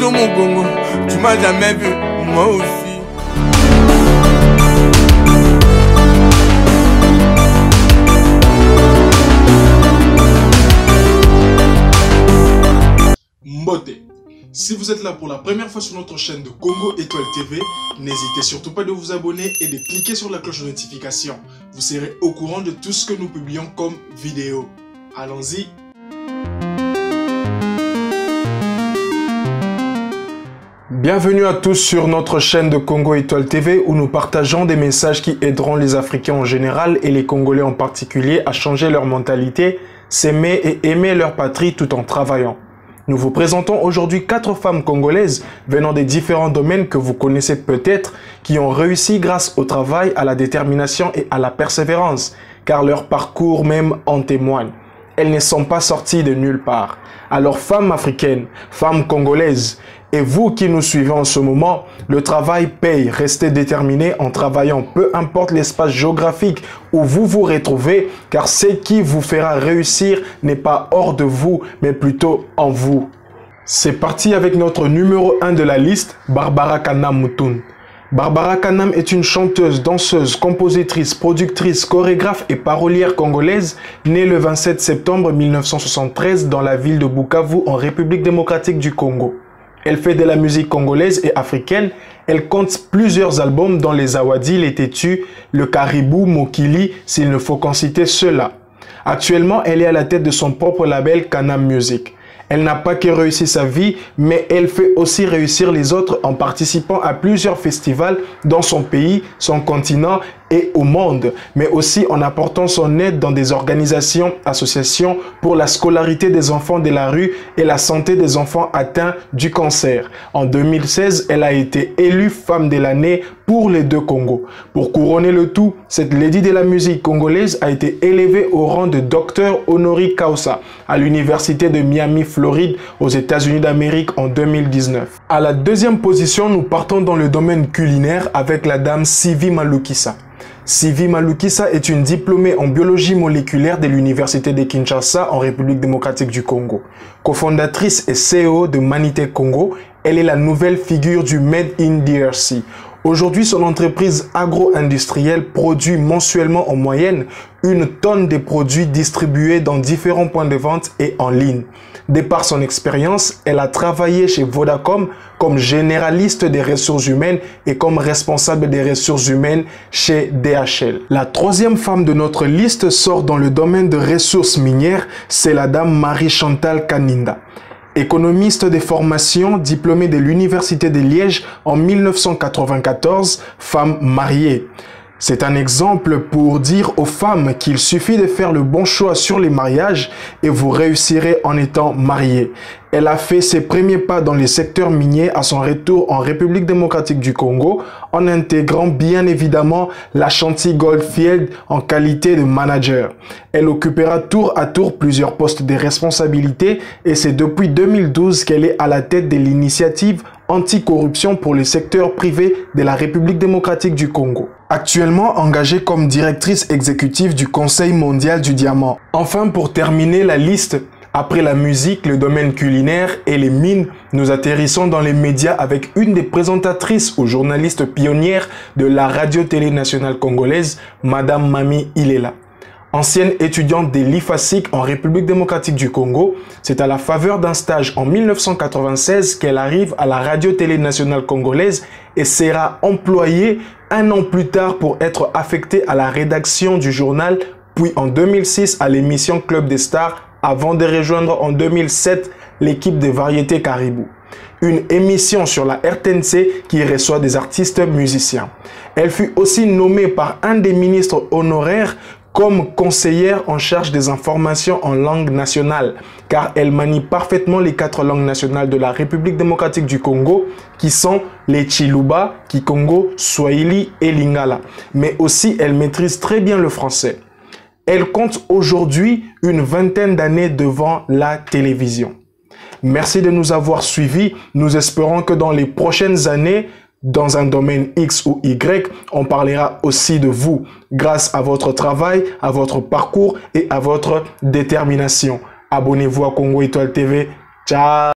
Allô mon Congo, tu m'as jamais vu, moi aussi. Mbote. Si vous êtes là pour la première fois sur notre chaîne de Congo Étoile TV, n'hésitez surtout pas de vous abonner et de cliquer sur la cloche de notification. Vous serez au courant de tout ce que nous publions comme vidéo. Allons-y. Bienvenue à tous sur notre chaîne de Congo Étoile TV où nous partageons des messages qui aideront les Africains en général et les Congolais en particulier à changer leur mentalité, s'aimer et aimer leur patrie tout en travaillant. Nous vous présentons aujourd'hui 4 femmes congolaises venant des différents domaines que vous connaissez peut-être, qui ont réussi grâce au travail, à la détermination et à la persévérance, car leur parcours même en témoigne. Elles ne sont pas sorties de nulle part. Alors femmes africaines, femmes congolaises, et vous qui nous suivez en ce moment, le travail paye. Restez déterminés en travaillant, peu importe l'espace géographique où vous vous retrouvez, car ce qui vous fera réussir n'est pas hors de vous, mais plutôt en vous. C'est parti avec notre numéro 1 de la liste, Barbara Kanam Moutoun. Barbara Kanam est une chanteuse, danseuse, compositrice, productrice, chorégraphe et parolière congolaise, née le 27 septembre 1973 dans la ville de Bukavu en République démocratique du Congo. Elle fait de la musique congolaise et africaine. Elle compte plusieurs albums dans les Awadi, les Tétus, le Caribou, Mokili, s'il ne faut qu'en citer ceux-là. Actuellement, elle est à la tête de son propre label Kanam Music. Elle n'a pas que réussi sa vie, mais elle fait aussi réussir les autres en participant à plusieurs festivals dans son pays, son continent et au monde, mais aussi en apportant son aide dans des organisations, associations pour la scolarité des enfants de la rue et la santé des enfants atteints du cancer. En 2016, elle a été élue femme de l'année pour les deux Congos. Pour couronner le tout, cette lady de la musique congolaise a été élevée au rang de docteur honoris causa à l'université de Miami, Floride, aux États-Unis d'Amérique en 2019. À la deuxième position, nous partons dans le domaine culinaire avec la dame Sylvie Malukisa. Sylvie Malukisa est une diplômée en biologie moléculaire de l'université de Kinshasa en République démocratique du Congo. Cofondatrice et CEO de Manité Congo, elle est la nouvelle figure du Made in DRC. Aujourd'hui, son entreprise agro-industrielle produit mensuellement en moyenne 1 tonne de produits distribués dans différents points de vente et en ligne. De par son expérience, elle a travaillé chez Vodacom comme généraliste des ressources humaines et comme responsable des ressources humaines chez DHL. La troisième femme de notre liste sort dans le domaine de ressources minières, c'est la dame Marie-Chantal Kaninda. Économiste de formation, diplômée de l'Université de Liège en 1994, femme mariée. C'est un exemple pour dire aux femmes qu'il suffit de faire le bon choix sur les mariages et vous réussirez en étant mariée. Elle a fait ses premiers pas dans les secteurs miniers à son retour en République démocratique du Congo en intégrant bien évidemment l'Ashanti Goldfield en qualité de manager. Elle occupera tour à tour plusieurs postes de responsabilité et c'est depuis 2012 qu'elle est à la tête de l'initiative anticorruption pour le secteur privé de la République démocratique du Congo. Actuellement engagée comme directrice exécutive du Conseil mondial du diamant. Enfin, pour terminer la liste, après la musique, le domaine culinaire et les mines, nous atterrissons dans les médias avec une des présentatrices ou journalistes pionnières de la radio-télé nationale congolaise, Madame Mami Ilela. Ancienne étudiante de l'IFASIC en République démocratique du Congo, c'est à la faveur d'un stage en 1996 qu'elle arrive à la radio-télé nationale congolaise et sera employée 1 an plus tard pour être affectée à la rédaction du journal, puis en 2006 à l'émission Club des Stars, avant de rejoindre en 2007 l'équipe de variété Caribou. Une émission sur la RTNC qui reçoit des artistes musiciens. Elle fut aussi nommée par un des ministres honoraires comme conseillère en charge des informations en langue nationale, car elle manie parfaitement les 4 langues nationales de la République démocratique du Congo, qui sont les Chiluba, Kikongo, Swahili et Lingala. Mais aussi, elle maîtrise très bien le français. Elle compte aujourd'hui une 20aine d'années devant la télévision. Merci de nous avoir suivis. Nous espérons que dans les prochaines années, dans un domaine X ou Y, on parlera aussi de vous, grâce à votre travail, à votre parcours et à votre détermination. Abonnez-vous à Congo Étoile TV. Ciao!